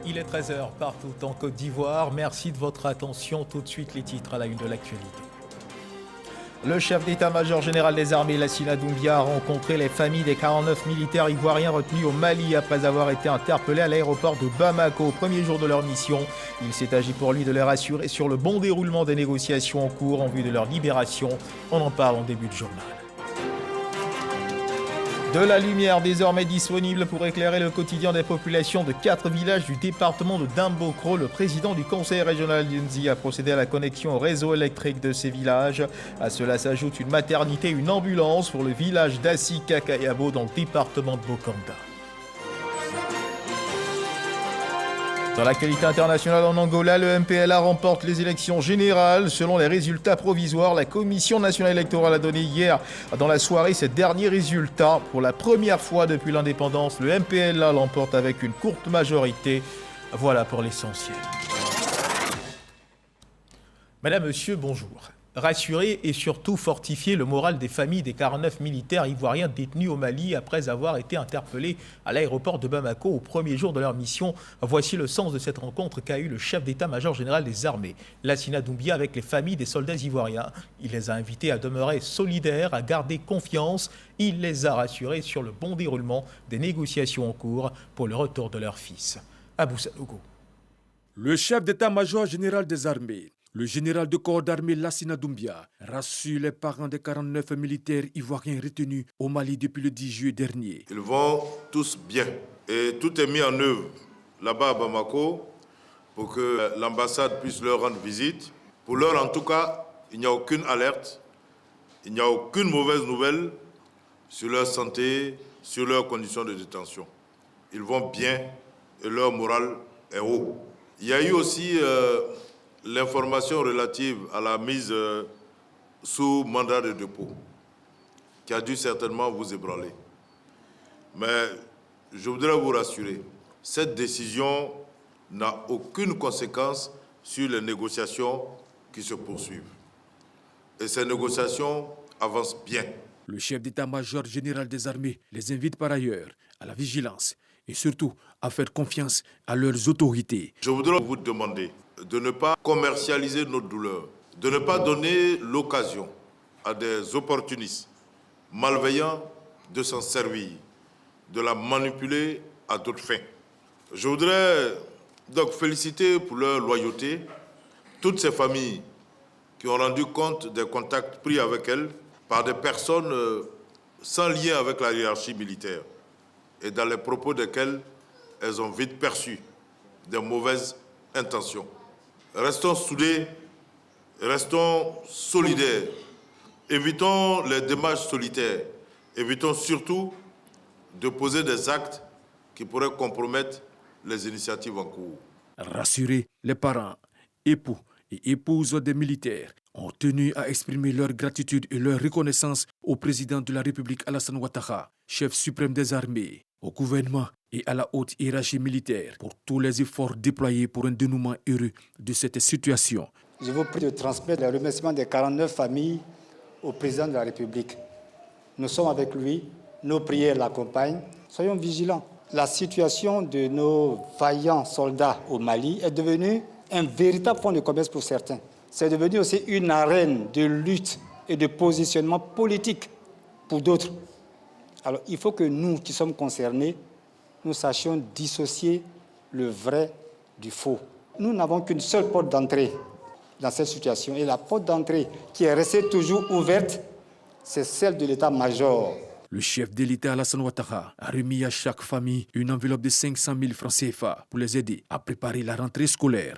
Il est 13 h partout en Côte d'Ivoire. Merci de votre attention. Tout de suite, les titres à la une de l'actualité. Le chef d'état-major général des armées, Lassina Doumbia, a rencontré les familles des 49 militaires ivoiriens retenus au Mali après avoir été interpellés à l'aéroport de Bamako au premier jour de leur mission. Il s'est agi pour lui de les rassurer sur le bon déroulement des négociations en cours en vue de leur libération. On en parle en début de journal. De la lumière désormais disponible pour éclairer le quotidien des populations de 4 villages du département de Dambokro. Le président du conseil régional d'Unzi a procédé à la connexion au réseau électrique de ces villages. À cela s'ajoute une maternité et une ambulance pour le village d'Assi Kakayabo dans le département de Bokanda. Dans l'actualité internationale en Angola, le MPLA remporte les élections générales. Selon les résultats provisoires, la Commission nationale électorale a donné hier dans la soirée ses derniers résultats. Pour la première fois depuis l'indépendance, le MPLA l'emporte avec une courte majorité. Voilà pour l'essentiel. Madame, monsieur, bonjour. Rassurer et surtout fortifier le moral des familles des 49 militaires ivoiriens détenus au Mali après avoir été interpellés à l'aéroport de Bamako au premier jour de leur mission. Voici le sens de cette rencontre qu'a eu le chef d'état-major général des armées, Lassina Doumbia, avec les familles des soldats ivoiriens. Il les a invités à demeurer solidaires, à garder confiance. Il les a rassurés sur le bon déroulement des négociations en cours pour le retour de leur fils. Abou Sanogo. Le chef d'état-major général des armées, le général de corps d'armée Lassina Doumbia, rassure les parents des 49 militaires ivoiriens retenus au Mali depuis le 10 juillet dernier. Ils vont tous bien et tout est mis en œuvre là-bas à Bamako pour que l'ambassade puisse leur rendre visite. Pour l'heure, en tout cas, il n'y a aucune alerte, il n'y a aucune mauvaise nouvelle sur leur santé, sur leurs conditions de détention. Ils vont bien et leur moral est haut. Il y a eu aussi l'information relative à la mise sous mandat de dépôt, qui a dû certainement vous ébranler. Mais je voudrais vous rassurer, cette décision n'a aucune conséquence sur les négociations qui se poursuivent. Et ces négociations avancent bien. Le chef d'état-major général des armées les invite par ailleurs à la vigilance et surtout à faire confiance à leurs autorités. Je voudrais vous demander de ne pas commercialiser notre douleur, de ne pas donner l'occasion à des opportunistes malveillants de s'en servir, de la manipuler à d'autres fins. Je voudrais donc féliciter pour leur loyauté toutes ces familles qui ont rendu compte des contacts pris avec elles par des personnes sans lien avec la hiérarchie militaire et dans les propos desquels elles ont vite perçu des mauvaises intentions. Restons soudés, restons solidaires, évitons les démarches solitaires, évitons surtout de poser des actes qui pourraient compromettre les initiatives en cours. Rassurer les parents, époux et épouses des militaires ont tenu à exprimer leur gratitude et leur reconnaissance au président de la République Alassane Ouattara, chef suprême des armées, au gouvernement et à la haute hiérarchie militaire pour tous les efforts déployés pour un dénouement heureux de cette situation. Je vous prie de transmettre les remerciements des 49 familles au président de la République. Nous sommes avec lui, nos prières l'accompagnent. Soyons vigilants. La situation de nos vaillants soldats au Mali est devenue un véritable fonds de commerce pour certains. C'est devenu aussi une arène de lutte et de positionnement politique pour d'autres. Alors il faut que nous qui sommes concernés, nous sachions dissocier le vrai du faux. Nous n'avons qu'une seule porte d'entrée dans cette situation. Et la porte d'entrée qui est restée toujours ouverte, c'est celle de l'état-major. Le chef de l'État, Alassane Ouattara, a remis à chaque famille une enveloppe de 500 000 francs CFA pour les aider à préparer la rentrée scolaire.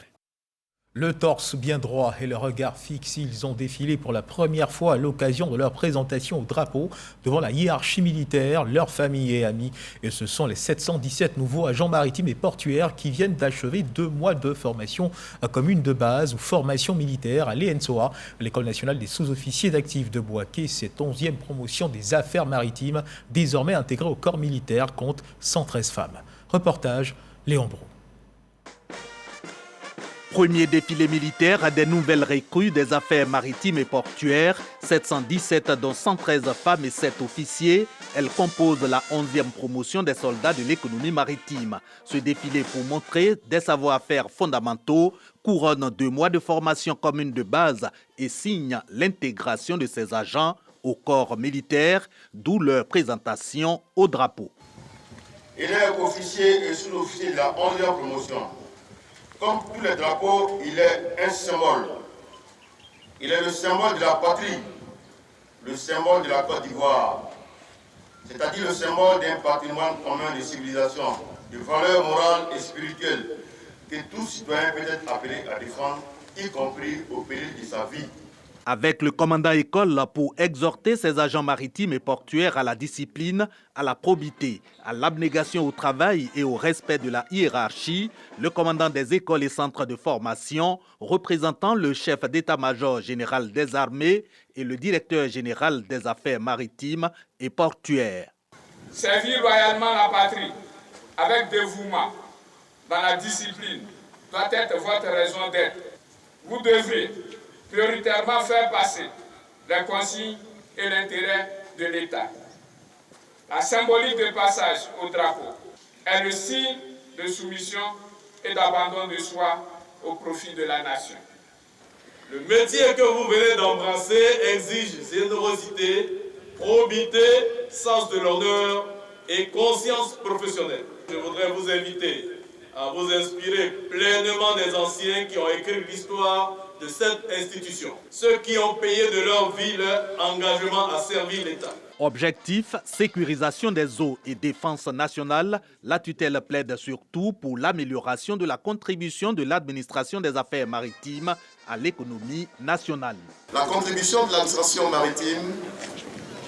Le torse bien droit et le regard fixe, ils ont défilé pour la première fois à l'occasion de leur présentation au drapeau devant la hiérarchie militaire, leurs familles et amis. Et ce sont les 717 nouveaux agents maritimes et portuaires qui viennent d'achever 2 mois de formation commune de base ou formation militaire à l'ENSOA, l'École nationale des sous-officiers d'actifs de Bouaké. Cette 11e promotion des affaires maritimes, désormais intégrée au corps militaire, compte 113 femmes. Reportage, Léon Brou. Premier défilé militaire des nouvelles recrues des affaires maritimes et portuaires, 717 dont 113 femmes et 7 officiers. Elles composent la 11e promotion des soldats de l'économie maritime. Ce défilé pour montrer des savoir-faire fondamentaux couronne 2 mois de formation commune de base et signe l'intégration de ces agents au corps militaire, d'où leur présentation au drapeau. Il est officier et sous-officier de la 11e promotion. Comme tous les drapeaux, il est un symbole. Il est le symbole de la patrie, le symbole de la Côte d'Ivoire, c'est-à-dire le symbole d'un patrimoine commun de civilisation, de valeurs morales et spirituelles que tout citoyen peut être appelé à défendre, y compris au péril de sa vie. Avec le commandant école pour exhorter ses agents maritimes et portuaires à la discipline, à la probité, à l'abnégation au travail et au respect de la hiérarchie, le commandant des écoles et centres de formation, représentant le chef d'état-major général des armées et le directeur général des affaires maritimes et portuaires. Servir loyalement la patrie avec dévouement dans la discipline doit être votre raison d'être. Vous devez prioritairement faire passer les consignes et l'intérêt de l'État. La symbolique de passage au drapeau est le signe de soumission et d'abandon de soi au profit de la nation. Le métier que vous venez d'embrasser exige générosité, probité, sens de l'honneur et conscience professionnelle. Je voudrais vous inviter à vous inspirer pleinement des anciens qui ont écrit l'histoire de cette institution, ceux qui ont payé de leur vie leur engagement à servir l'État. Objectif, sécurisation des eaux et défense nationale. La tutelle plaide surtout pour l'amélioration de la contribution de l'administration des affaires maritimes à l'économie nationale. La contribution de l'administration maritime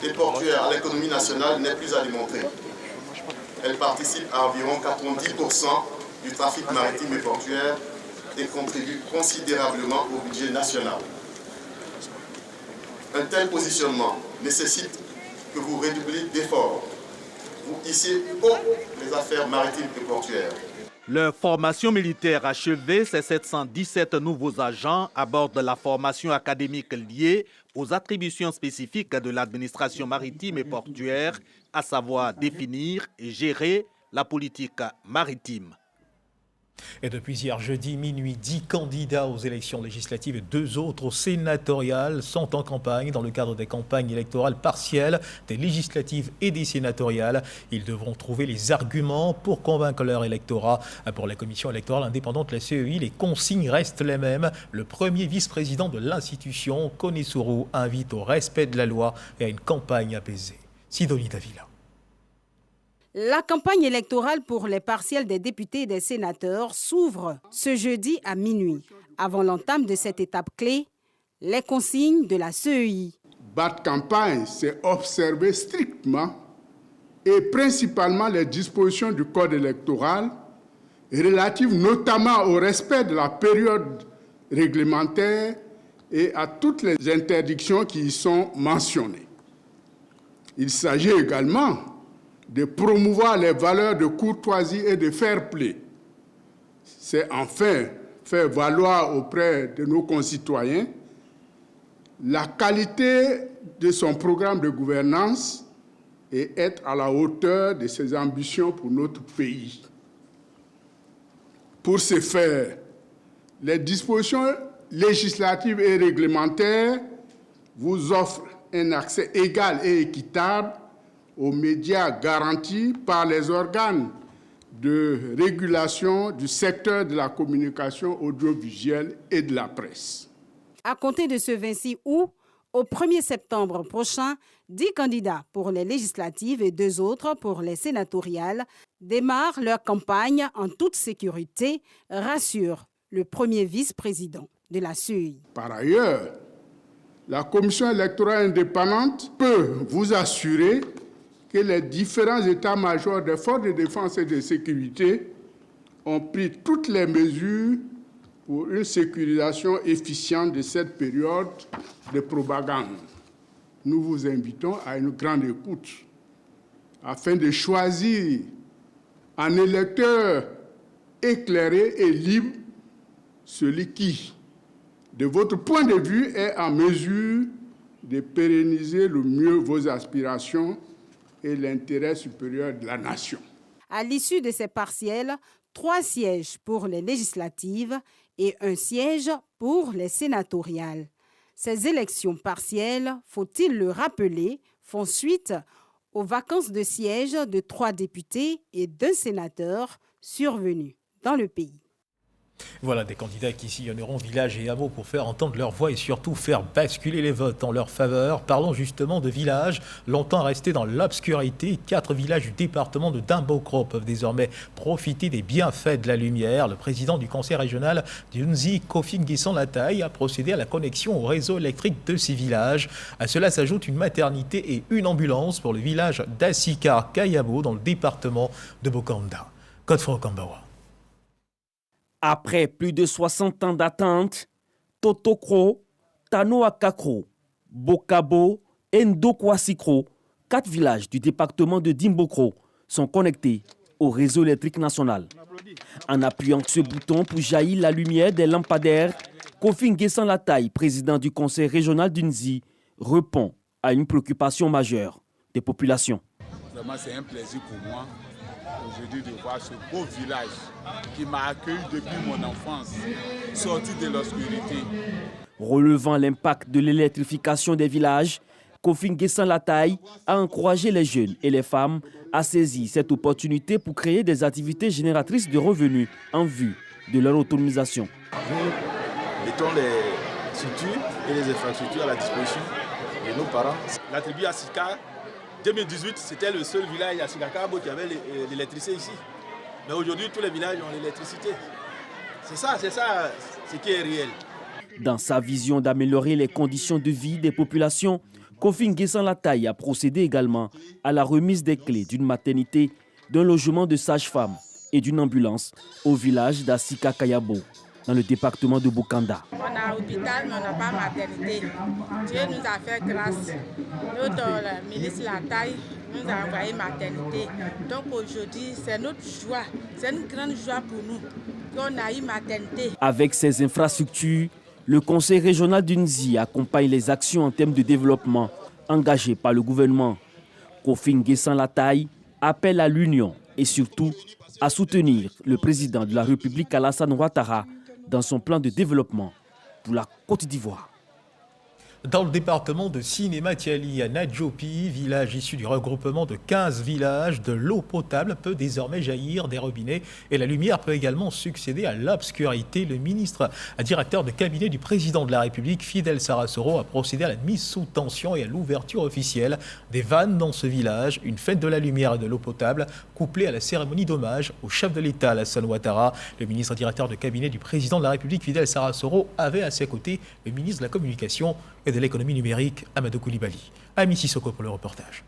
et portuaire à l'économie nationale n'est plus à démontrer. Elle participe à environ 90% du trafic maritime et portuaire et contribue considérablement au budget national. Un tel positionnement nécessite que vous redoubliez d'efforts. Vous hissez haut les affaires maritimes et portuaires. Leur formation militaire achevée, ces 717 nouveaux agents abordent la formation académique liée aux attributions spécifiques de l'administration maritime et portuaire, à savoir définir et gérer la politique maritime. Et depuis hier jeudi minuit, 10 candidats aux élections législatives et 2 autres aux sénatoriales sont en campagne dans le cadre des campagnes électorales partielles, des législatives et des sénatoriales. Ils devront trouver les arguments pour convaincre leur électorat. Pour la commission électorale indépendante, la CEI, les consignes restent les mêmes. Le premier vice-président de l'institution, Konesuru, invite au respect de la loi et à une campagne apaisée. Sidonie Davila. La campagne électorale pour les partielles des députés et des sénateurs s'ouvre ce jeudi à minuit. Avant l'entame de cette étape clé, les consignes de la CEI. Battre campagne, c'est observer strictement et principalement les dispositions du code électoral relatives notamment au respect de la période réglementaire et à toutes les interdictions qui y sont mentionnées. Il s'agit également de promouvoir les valeurs de courtoisie et de fair play. C'est enfin faire valoir auprès de nos concitoyens la qualité de son programme de gouvernance et être à la hauteur de ses ambitions pour notre pays. Pour ce faire, les dispositions législatives et réglementaires vous offrent un accès égal et équitable aux médias garantis par les organes de régulation du secteur de la communication audiovisuelle et de la presse. À compter de ce 26 août, au 1er septembre prochain, 10 candidats pour les législatives et 2 autres pour les sénatoriales démarrent leur campagne en toute sécurité, rassure le premier vice-président de la CEI. Par ailleurs, la commission électorale indépendante peut vous assurer que les différents états-majors des forces de défense et de sécurité ont pris toutes les mesures pour une sécurisation efficiente de cette période de propagande. Nous vous invitons à une grande écoute afin de choisir un électeur éclairé et libre celui qui, de votre point de vue, est en mesure de pérenniser le mieux vos aspirations et l'intérêt supérieur de la nation. À l'issue de ces partiels, 3 sièges pour les législatives et 1 siège pour les sénatoriales. Ces élections partielles, faut-il le rappeler, font suite aux vacances de siège de 3 députés et d'1 sénateur survenus dans le pays. Voilà des candidats qui sillonneront villages et hameaux pour faire entendre leur voix et surtout faire basculer les votes en leur faveur. Parlons justement de villages longtemps restés dans l'obscurité. 4 villages du département de Dimbokro peuvent désormais profiter des bienfaits de la lumière. Le président du conseil régional d'Unzi, Kofi Nguessan-Lataï, a procédé à la connexion au réseau électrique de ces villages. À cela s'ajoute une maternité et une ambulance pour le village d'Assikar-Kayabo dans le département de Bokanda. Godefroy Kambawa. Après plus de 60 ans d'attente, Totokro, Tanoakakro, Bokabo et Ndokwasikro, 4 villages du département de Dimbokro, sont connectés au réseau électrique national. En appuyant ce bouton pour jaillir la lumière des lampadaires, Kofi Nguessan-Lataï, président du conseil régional d'Unzi, répond à une préoccupation majeure des populations. Vraiment, c'est un plaisir pour moi aujourd'hui de voir ce beau village qui m'a accueilli depuis mon enfance, sorti de l'obscurité. Relevant l'impact de l'électrification des villages, Kofi Nguessan-Lataï a encouragé les jeunes et les femmes à saisir cette opportunité pour créer des activités génératrices de revenus en vue de leur autonomisation. Nous mettons les structures et les infrastructures à la disposition de nos parents. La tribu Assikar, 2018, c'était le seul village à Assikar-Kayabo qui avait l'électricité ici. Mais aujourd'hui, tous les villages ont l'électricité. C'est ça ce qui est réel. Dans sa vision d'améliorer les conditions de vie des populations, Kofi Nguessan-Lataï a procédé également à la remise des clés d'une maternité, d'un logement de sage-femme et d'une ambulance au village d'Assikar-Kayabo, dans le département de Bokanda. On a hôpital, mais on n'a pas maternité. Dieu nous a fait grâce. Notre ministre Lataï nous a envoyé maternité. Donc aujourd'hui, c'est notre joie. C'est une grande joie pour nous qu'on a eu maternité. Avec ces infrastructures, le conseil régional d'Unzi accompagne les actions en termes de développement engagées par le gouvernement. Kofi Nguessan-Lataï appelle à l'union et surtout à soutenir le président de la République Alassane Ouattara dans son plan de développement pour la Côte d'Ivoire. Dans le département de Sinématiali, à Nadjopi, village issu du regroupement de 15 villages, de l'eau potable peut désormais jaillir des robinets et la lumière peut également succéder à l'obscurité. Le ministre, directeur de cabinet du président de la République, Fidel Sarasoro, a procédé à la mise sous tension et à l'ouverture officielle des vannes dans ce village. Une fête de la lumière et de l'eau potable couplée à la cérémonie d'hommage au chef de l'État, Alassane Ouattara. Le ministre, directeur de cabinet du président de la République, Fidel Sarasoro, avait à ses côtés le ministre de la Communication et de l'économie numérique, Amadou Koulibaly. Ami Sissoko pour le reportage.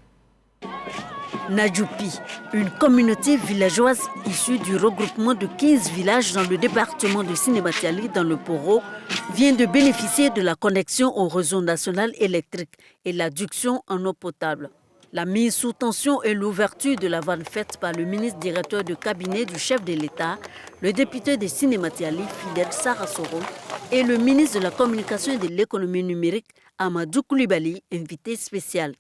Nadjopi, une communauté villageoise issue du regroupement de 15 villages dans le département de Sinématiali dans le Poro, vient de bénéficier de la connexion au réseau national électrique et l'adduction en eau potable. La mise sous tension et l'ouverture de la vanne faite par le ministre directeur de cabinet du chef de l'État, le député de Sinématiali, Fidel Sarasoro, et le ministre de la Communication et de l'économie numérique, Amadou Koulibaly, invité spécial.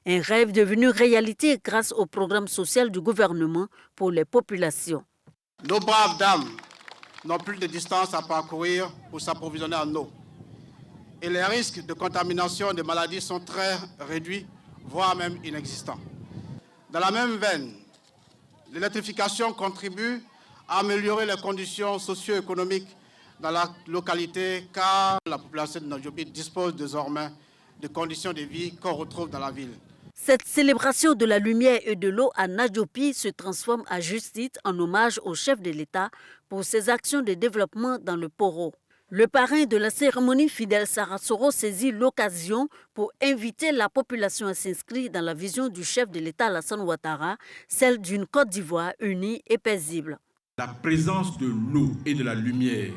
Un rêve devenu réalité grâce au programme social du gouvernement pour les populations. Nos braves dames n'ont plus de distance à parcourir pour s'approvisionner en eau. Et les risques de contamination de maladies sont très réduits, voire même inexistants. Dans la même veine, l'électrification contribue à améliorer les conditions socio-économiques dans la localité, car la population de Nadjopi dispose désormais de conditions de vie qu'on retrouve dans la ville. Cette célébration de la lumière et de l'eau à Nadjopi se transforme à juste titre en hommage au chef de l'État pour ses actions de développement dans le Poro. Le parrain de la cérémonie, Fidel Sarasoro, saisit l'occasion pour inviter la population à s'inscrire dans la vision du chef de l'État, Alassane Ouattara, celle d'une Côte d'Ivoire unie et paisible. La présence de l'eau et de la lumière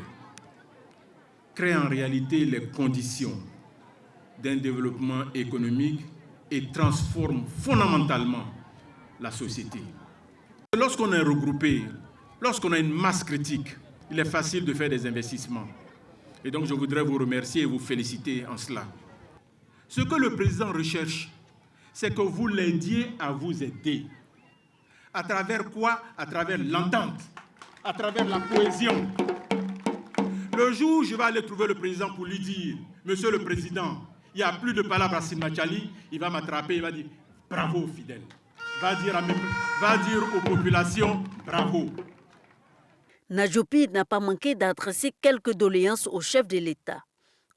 crée en réalité les conditions d'un développement économique et transforme fondamentalement la société. Lorsqu'on est regroupé, lorsqu'on a une masse critique, il est facile de faire des investissements. Et donc je voudrais vous remercier et vous féliciter en cela. Ce que le président recherche, c'est que vous l'aidiez à vous aider. À travers quoi? À travers l'entente, à travers la cohésion. Le jour où je vais aller trouver le président pour lui dire, Monsieur le Président, il n'y a plus de palabres à Sinmachali, il va m'attraper, il va dire, bravo fidèle. Va dire aux populations, bravo. Najopi n'a pas manqué d'adresser quelques doléances au chef de l'État,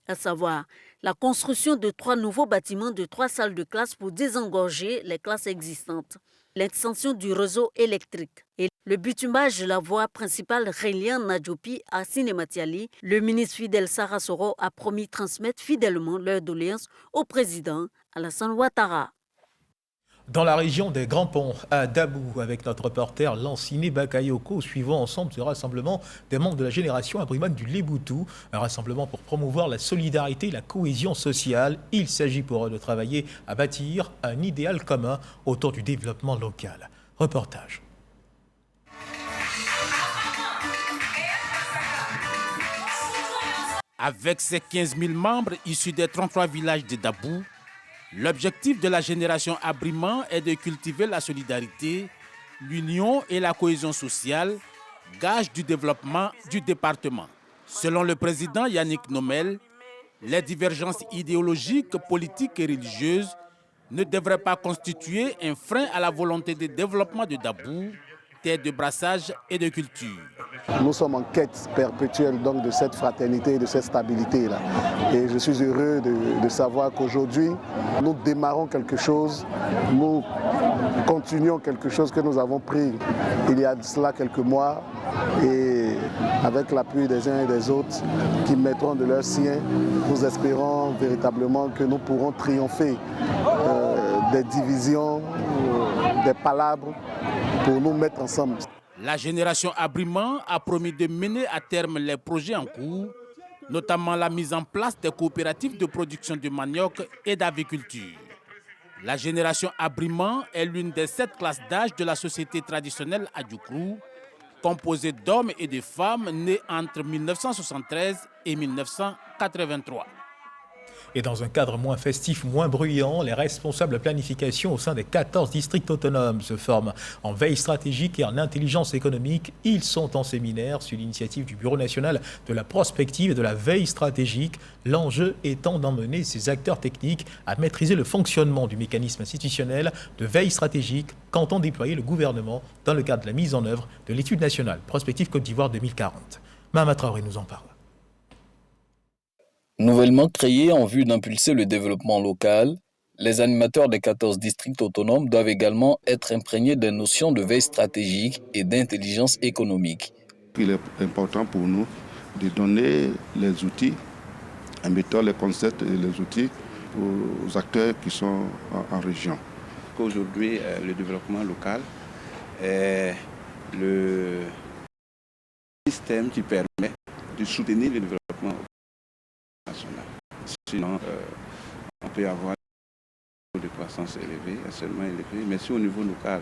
à savoir la construction de 3 nouveaux bâtiments de 3 salles de classe pour désengorger les classes existantes, l'extension du réseau électrique et le bitumage de la voie principale reliant Najopi à Sinematiali. Le ministre Fidel Sarasoro a promis transmettre fidèlement leurs doléances au président Alassane Ouattara. Dans la région des Grands Ponts, à Dabou, avec notre reporter Lanciné Bakayoko, suivons ensemble ce rassemblement des membres de la génération Abrimane du Léboutou, un rassemblement pour promouvoir la solidarité et la cohésion sociale. Il s'agit pour eux de travailler à bâtir un idéal commun autour du développement local. Reportage. Avec ses 15 000 membres issus des 33 villages de Dabou, l'objectif de la génération Abriman est de cultiver la solidarité, l'union et la cohésion sociale, gage du développement du département. Selon le président Yannick Nomel, les divergences idéologiques, politiques et religieuses ne devraient pas constituer un frein à la volonté de développement de Dabou, terre de brassage et de culture. Nous sommes en quête perpétuelle donc de cette fraternité et de cette stabilité-là. Et je suis heureux de savoir qu'aujourd'hui, nous démarrons quelque chose, nous continuons quelque chose que nous avons pris il y a de cela quelques mois, et avec l'appui des uns et des autres qui mettront de leur sien, nous espérons véritablement que nous pourrons triompher des divisions, des palabres, pour nous mettre ensemble. La génération Abriman a promis de mener à terme les projets en cours, notamment la mise en place des coopératives de production de manioc et d'aviculture. La génération Abriman est l'une des 7 classes d'âge de la société traditionnelle Adjoukrou, composée d'hommes et de femmes nés entre 1973 et 1983. Et dans un cadre moins festif, moins bruyant, les responsables de planification au sein des 14 districts autonomes se forment en veille stratégique et en intelligence économique. Ils sont en séminaire sur l'initiative du Bureau national de la prospective et de la veille stratégique. L'enjeu étant d'emmener ces acteurs techniques à maîtriser le fonctionnement du mécanisme institutionnel de veille stratégique qu'entend déployer le gouvernement dans le cadre de la mise en œuvre de l'étude nationale Prospective Côte d'Ivoire 2040. Mahama Traoré nous en parle. Nouvellement créés en vue d'impulser le développement local, les animateurs des 14 districts autonomes doivent également être imprégnés des notions de veille stratégique et d'intelligence économique. Il est important pour nous de donner les outils, en mettant les concepts et les outils aux acteurs qui sont en région. Aujourd'hui, le développement local est le système qui permet de soutenir le développement national. Sinon, on peut avoir un taux de croissance élevé, seulement élevé, mais si au niveau local,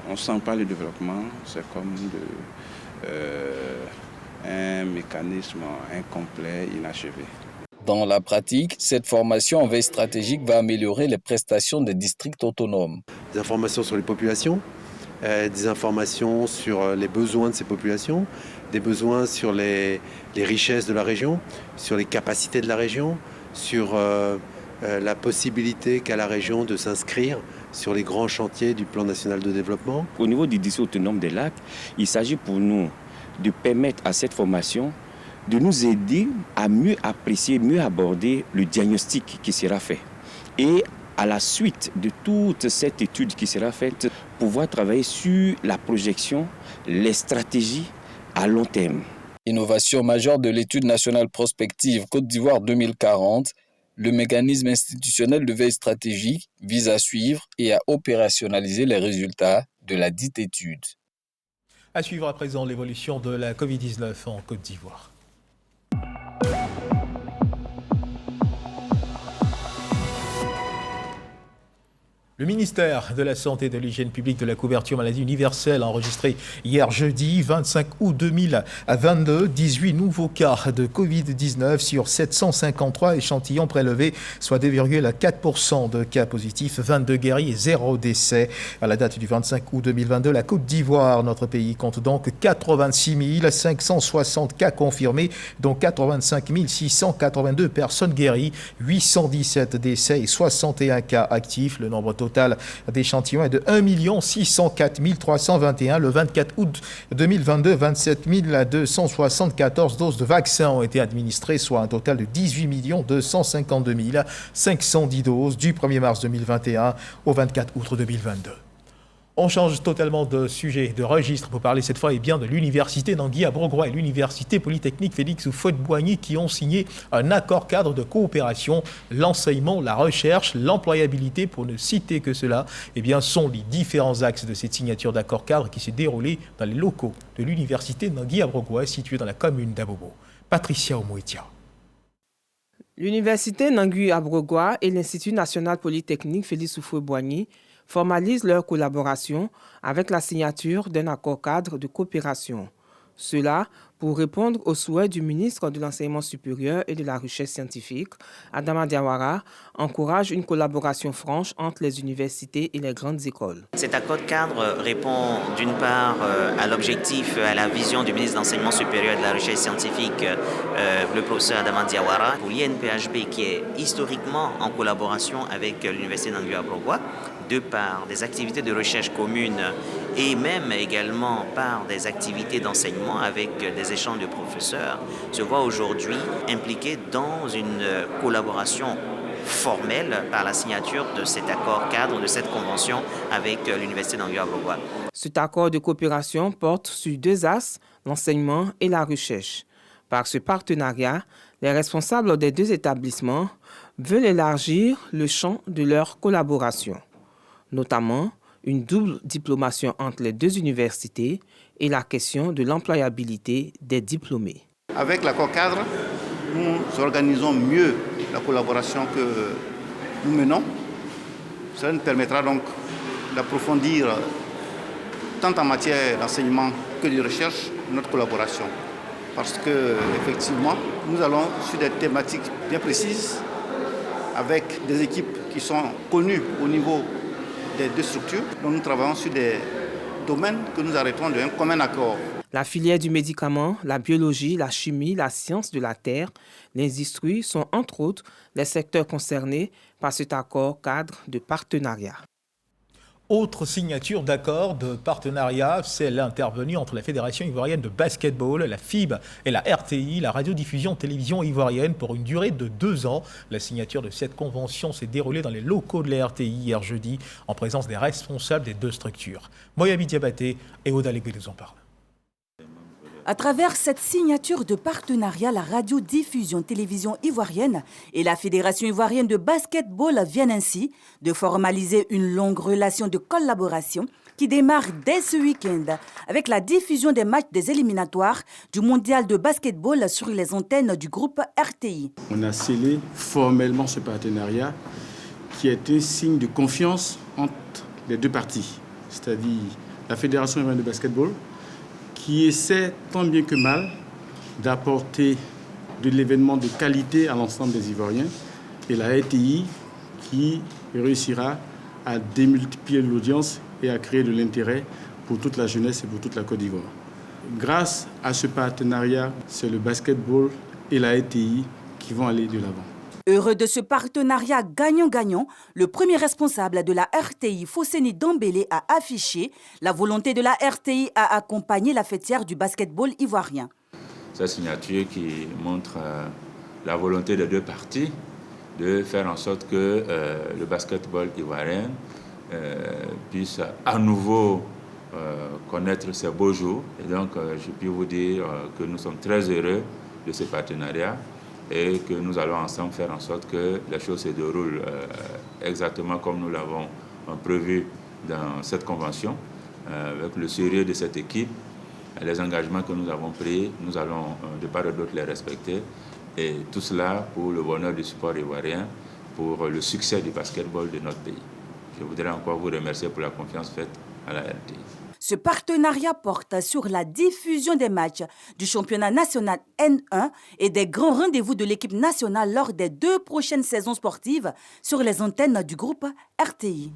on ne sent pas le développement, c'est comme un mécanisme incomplet, inachevé. Dans la pratique, cette formation en veille stratégique va améliorer les prestations des districts autonomes. Des informations sur les populations, des informations sur les besoins de ces populations, des besoins sur les richesses de la région, sur les capacités de la région, sur la possibilité qu'a la région de s'inscrire sur les grands chantiers du plan national de développement. Au niveau du district autonome des lacs, il s'agit pour nous de permettre à cette formation de nous aider à mieux apprécier, mieux aborder le diagnostic qui sera fait. Et à la suite de toute cette étude qui sera faite, pouvoir travailler sur la projection, les stratégies à long terme. Innovation majeure de l'étude nationale prospective Côte d'Ivoire 2040, le mécanisme institutionnel de veille stratégique vise à suivre et à opérationnaliser les résultats de la dite étude. À suivre à présent l'évolution de la Covid-19 en Côte d'Ivoire. Le ministère de la Santé et de l'Hygiène publique de la couverture maladie universelle a enregistré hier jeudi 25 août 2022 18 nouveaux cas de Covid-19 sur 753 échantillons prélevés, soit 2,4% de cas positifs, 22 guéris et 0 décès. À la date du 25 août 2022, la Côte d'Ivoire, notre pays, compte donc 86 560 cas confirmés, dont 85 682 personnes guéries, 817 décès et 61 cas actifs. Le nombre total d'échantillons est de 1 604 321. Le 24 août 2022, 27 274 doses de vaccins ont été administrées, soit un total de 18 252 510 doses du 1er mars 2021 au 24 août 2022. On change totalement de sujet, de registre pour parler cette fois de l'Université Nangui-Abrogwa et l'Université Polytechnique Félix Houphouët-Boigny qui ont signé un accord cadre de coopération. L'enseignement, la recherche, l'employabilité, pour ne citer que cela, sont les différents axes de cette signature d'accord cadre qui s'est déroulée dans les locaux de l'Université Nangui-Abrogwa située dans la commune d'Abobo. Patricia Omoetia. L'Université Nangui-Abrogwa et l'Institut national polytechnique Félix Houphouët-Boigny formalisent leur collaboration avec la signature d'un accord cadre de coopération. Cela pour répondre aux souhaits du ministre de l'Enseignement supérieur et de la Recherche scientifique, Adama Diawara, encourage une collaboration franche entre les universités et les grandes écoles. Cet accord cadre répond d'une part à l'objectif, à la vision du ministre de l'Enseignement supérieur et de la Recherche scientifique, le professeur Adama Diawara, pour l'INPHB qui est historiquement en collaboration avec l'Université Nangui-Abrogwa, de par des activités de recherche communes et même également par des activités d'enseignement avec des échanges de professeurs, se voit aujourd'hui impliqué dans une collaboration formelle par la signature de cet accord cadre, de cette convention avec l'Université Nangui-Abrogwa. Cet accord de coopération porte sur deux axes, l'enseignement et la recherche. Par ce partenariat, les responsables des deux établissements veulent élargir le champ de leur collaboration, notamment une double diplomation entre les deux universités et la question de l'employabilité des diplômés. Avec l'accord cadre, nous organisons mieux la collaboration que nous menons. Cela nous permettra donc d'approfondir, tant en matière d'enseignement que de recherche, notre collaboration. Parce qu'effectivement, nous allons sur des thématiques bien précises, avec des équipes qui sont connues au niveau des deux structures. Donc nous travaillons sur des domaines que nous arrêtons d'un commun accord. La filière du médicament, la biologie, la chimie, la science de la terre, l'industrie sont entre autres les secteurs concernés par cet accord cadre de partenariat. Autre signature d'accord de partenariat, celle intervenue entre la Fédération ivoirienne de basketball, la FIB et la RTI, la radiodiffusion télévision ivoirienne, pour une durée de 2 ans. La signature de cette convention s'est déroulée dans les locaux de la RTI hier jeudi, en présence des responsables des deux structures. Moyabi Diabaté et Oda Legué nous en parlent. À travers cette signature de partenariat, la radiodiffusion télévision ivoirienne et la Fédération ivoirienne de basketball viennent ainsi de formaliser une longue relation de collaboration qui démarre dès ce week-end avec la diffusion des matchs des éliminatoires du mondial de basketball sur les antennes du groupe RTI. On a scellé formellement ce partenariat qui est un signe de confiance entre les deux parties, c'est-à-dire la Fédération ivoirienne de basketball qui essaie tant bien que mal d'apporter de l'événement de qualité à l'ensemble des Ivoiriens, et la RTI qui réussira à démultiplier l'audience et à créer de l'intérêt pour toute la jeunesse et pour toute la Côte d'Ivoire. Grâce à ce partenariat, c'est le basketball et la RTI qui vont aller de l'avant. Heureux de ce partenariat gagnant-gagnant, le premier responsable de la RTI, Fosséni Dambélé, a affiché la volonté de la RTI à accompagner la fêtière du basketball ivoirien. Cette signature qui montre la volonté des deux parties de faire en sorte que le basketball ivoirien puisse à nouveau connaître ses beaux jours. Et donc, je peux vous dire que nous sommes très heureux de ce partenariat et que nous allons ensemble faire en sorte que les choses se déroulent exactement comme nous l'avons prévu dans cette convention, avec le sérieux de cette équipe, les engagements que nous avons pris, nous allons de part et d'autre les respecter, et tout cela pour le bonheur du sport ivoirien, pour le succès du basketball de notre pays. Je voudrais encore vous remercier pour la confiance faite à la RTI. Ce partenariat porte sur la diffusion des matchs du championnat national N1 et des grands rendez-vous de l'équipe nationale lors des 2 prochaines saisons sportives sur les antennes du groupe RTI.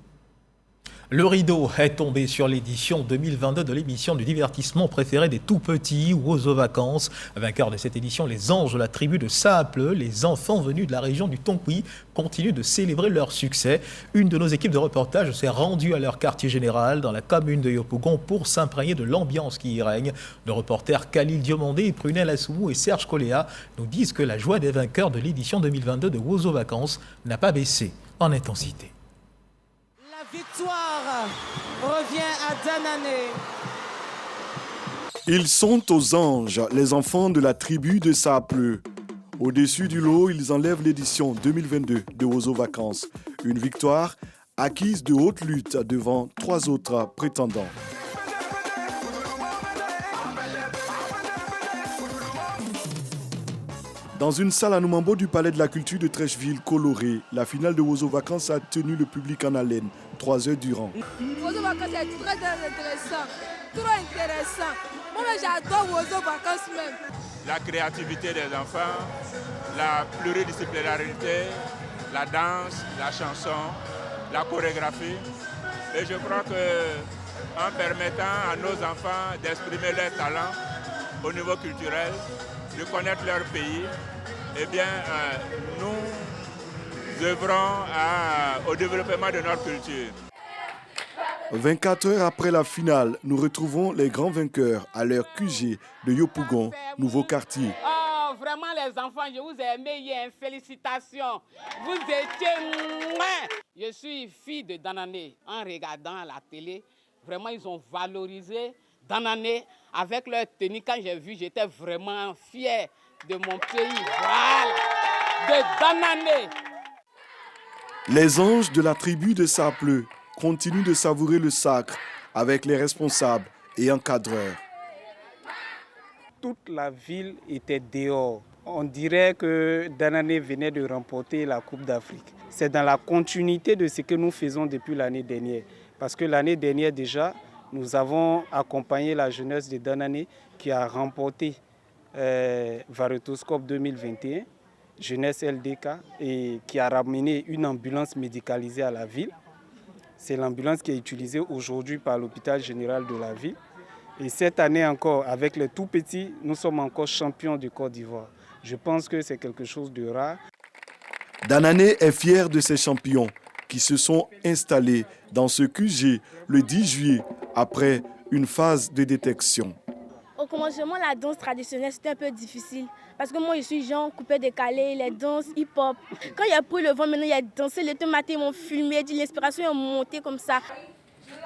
Le rideau est tombé sur l'édition 2022 de l'émission du divertissement préféré des tout-petits, Wozo Vacances. Vainqueurs de cette édition, les anges de la tribu de Saapleu, les enfants venus de la région du Tonkouy, continuent de célébrer leur succès. Une de nos équipes de reportage s'est rendue à leur quartier général dans la commune de Yopougon pour s'imprégner de l'ambiance qui y règne. Nos reporters Khalil Diomandé, Prunel Assoumou et Serge Coléa nous disent que la joie des vainqueurs de l'édition 2022 de Wozo Vacances n'a pas baissé en intensité. La victoire revient à Danané. Ils sont aux anges, les enfants de la tribu de Saapleu. Au-dessus du lot, ils enlèvent l'édition 2022 de Wozo Vacances. Une victoire acquise de haute lutte devant 3 autres prétendants. Dans une salle à Noumambo du Palais de la Culture de Trècheville, colorée, la finale de Wozo Vacances a tenu le public en haleine 3 heures durant. Wozo Vacances est très intéressant, trop intéressant. Moi, j'adore Wozo Vacances même. La créativité des enfants, la pluridisciplinarité, la danse, la chanson, la chorégraphie. Et je crois qu'en permettant à nos enfants d'exprimer leurs talents au niveau culturel, de connaître leur pays, eh bien, nous œuvrons au développement de notre culture. 24 heures après la finale, nous retrouvons les grands vainqueurs à leur QG de Yopougon, nouveau quartier. Oh, vraiment les enfants, je vous ai aimé hier, félicitations. Vous étiez... Je suis fille de Danané. En regardant la télé, vraiment ils ont valorisé Danané avec leur tenue. Quand j'ai vu, j'étais vraiment fier de mon pays. Voilà, de Danané. Les anges de la tribu de Saapleu continuent de savourer le sacre avec les responsables et encadreurs. Toute la ville était dehors. On dirait que Danané venait de remporter la Coupe d'Afrique. C'est dans la continuité de ce que nous faisons depuis l'année dernière. Parce que l'année dernière déjà, nous avons accompagné la jeunesse de Danané qui a remporté Varetoscope 2021, jeunesse LDK, et qui a ramené une ambulance médicalisée à la ville. C'est l'ambulance qui est utilisée aujourd'hui par l'hôpital général de la ville. Et cette année encore, avec les tout petits, nous sommes encore champions du Côte d'Ivoire. Je pense que c'est quelque chose de rare. Danané est fier de ses champions qui se sont installés dans ce QG le 10 juillet après une phase de détection. Au commencement, la danse traditionnelle, c'était un peu difficile. Parce que moi, je suis genre coupé décalé, les danses hip-hop. Quand il a pris le vent, maintenant, il a dansé. Le temps matin, ils m'ont filmé, l'inspiration est montée comme ça.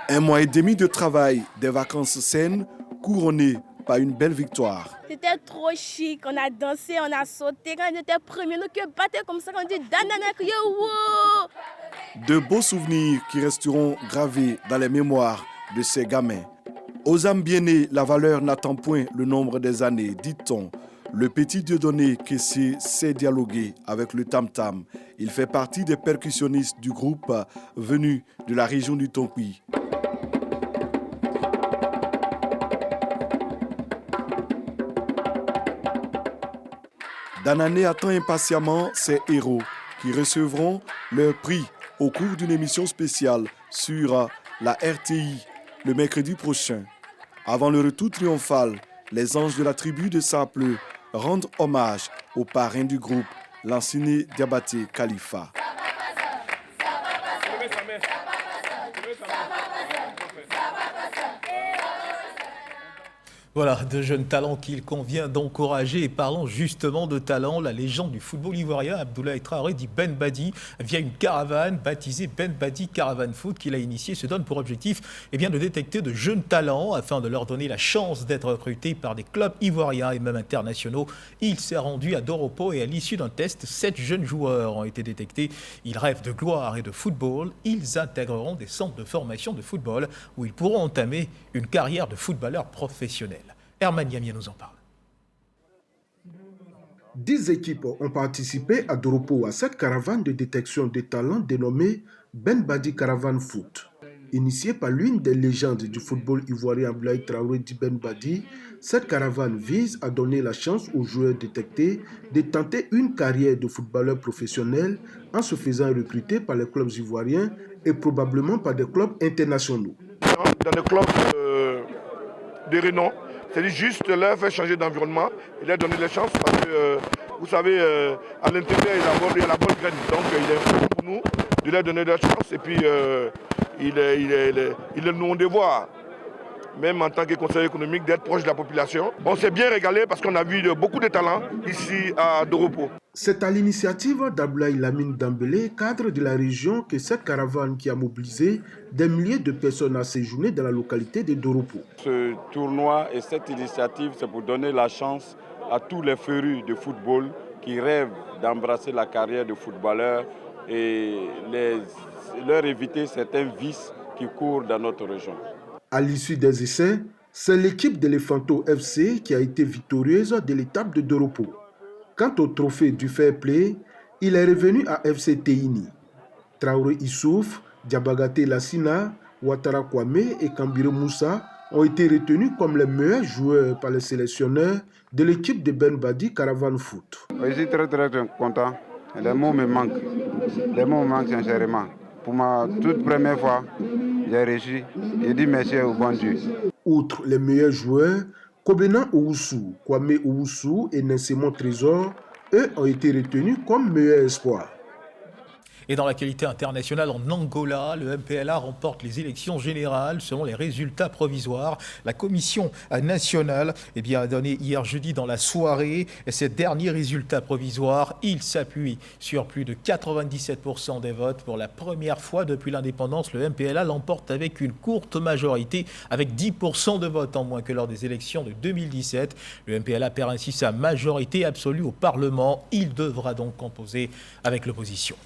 1 mois et demi de travail, des vacances saines, couronnées par une belle victoire. C'était trop chic, on a dansé, on a sauté. Quand on était premiers, nos cœurs battaient comme ça, on dit Danané, wow. De beaux souvenirs qui resteront gravés dans les mémoires de ces gamins. Aux âmes bien-nées, la valeur n'attend point le nombre des années, dit-on. Le petit Dieudonné Kessé sait dialoguer avec le tam-tam. Il fait partie des percussionnistes du groupe venu de la région du Tonkouy. Danané attend impatiemment ses héros qui recevront leur prix au cours d'une émission spéciale sur la RTI le mercredi prochain. Avant le retour triomphal, les anges de la tribu de Saapleu rendent hommage au parrain du groupe, Lansine Diabaté Khalifa. Voilà, de jeunes talents qu'il convient d'encourager. Et parlons justement de talent, la légende du football ivoirien, Abdoulaye Traoré, dit Ben Badi, via une caravane baptisée Ben Badi Caravan Foot qu'il a initiée, se donne pour objectif de détecter de jeunes talents afin de leur donner la chance d'être recrutés par des clubs ivoiriens et même internationaux. Il s'est rendu à Doropo et à l'issue d'un test, 7 jeunes joueurs ont été détectés. Ils rêvent de gloire et de football. Ils intégreront des centres de formation de football où ils pourront entamer une carrière de footballeur professionnel. Herman Yamia nous en parle. 10 équipes ont participé à Doropo à cette caravane de détection des talents dénommée Ben Badi Caravan Foot. Initiée par l'une des légendes du football ivoirien Abdoulaye Traoré Di Ben Badi, cette caravane vise à donner la chance aux joueurs détectés de tenter une carrière de footballeur professionnel en se faisant recruter par les clubs ivoiriens et probablement par des clubs internationaux. Dans des clubs de renom, c'est juste leur faire changer d'environnement et leur donner les chances parce que vous savez, à l'intérieur il y a la bonne graine, donc il est important pour nous de leur donner leur chance et puis il est nos devoirs, même en tant que conseiller économique, d'être proche de la population. On s'est bien régalé parce qu'on a vu beaucoup de talents ici à Doropo. C'est à l'initiative d'Abdoulaye Lamine Dembélé, cadre de la région, que cette caravane qui a mobilisé des milliers de personnes a séjourné dans la localité de Doropo. Ce tournoi et cette initiative, c'est pour donner la chance à tous les férus de football qui rêvent d'embrasser la carrière de footballeur et leur éviter certains vices qui courent dans notre région. À l'issue des essais, c'est l'équipe d'Elephanto FC qui a été victorieuse de l'étape de Doropo. Quant au trophée du fair play, il est revenu à FC Teini. Traoré Issouf, Diabagate Lassina, Ouattara Kwame et Kambire Moussa ont été retenus comme les meilleurs joueurs par les sélectionneurs de l'équipe de Ben Badi Caravan Foot. Je suis très content. Les mots me manquent. Les mots me manquent sincèrement. Pour ma toute première fois, j'ai réussi. Je dis merci au bon Dieu. Outre les meilleurs joueurs, Kobena Owusu, Kwame Owusu et Nessemon Trésor, eux ont été retenus comme meilleurs espoirs. Et dans l'actualité internationale, en Angola, le MPLA remporte les élections générales selon les résultats provisoires. La commission nationale a donné hier jeudi dans la soirée ces derniers résultats provisoires. Il s'appuie sur plus de 97% des votes. Pour la première fois depuis l'indépendance, le MPLA l'emporte avec une courte majorité, avec 10% de votes en moins que lors des élections de 2017. Le MPLA perd ainsi sa majorité absolue au Parlement. Il devra donc composer avec l'opposition.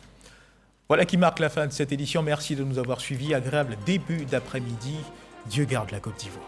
Voilà qui marque la fin de cette édition. Merci de nous avoir suivis. Agréable début d'après-midi. Dieu garde la Côte d'Ivoire.